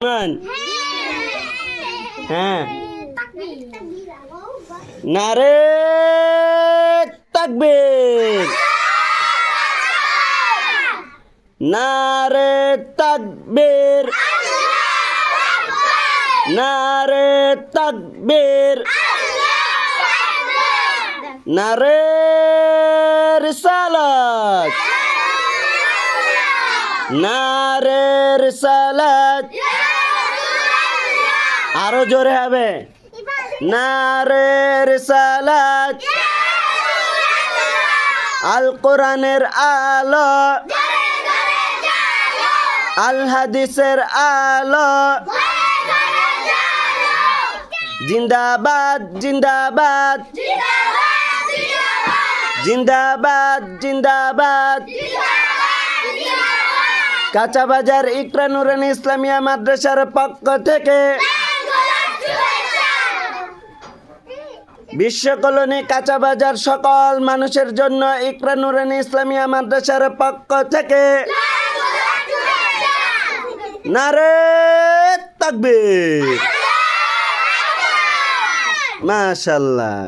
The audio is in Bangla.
মান হ্যাঁ নারে তাকবীর নারে তাকবীর নারে তাকবীর নারে রিসালাত নারে রিসালাত আরো জোরে হবে নারে রিসালাত আল কোরআনের আলো আল হাদিসের আলো জিন্দাবাদ জিন্দাবাদ জিন্দাবাদ জিন্দাবাদ কাঁচাবাজার ইকরা নুরানী ইসলামিয়া মাদ্রাসার পক্ষ থেকে বিশ্ব কলোনি কাঁচাবাজার সকল মানুষের জন্য ইকরা নুরানী ইসলামিয়া মাদ্রাসার পক্ষ থেকে নারে তাকবীর মাশাআল্লাহ।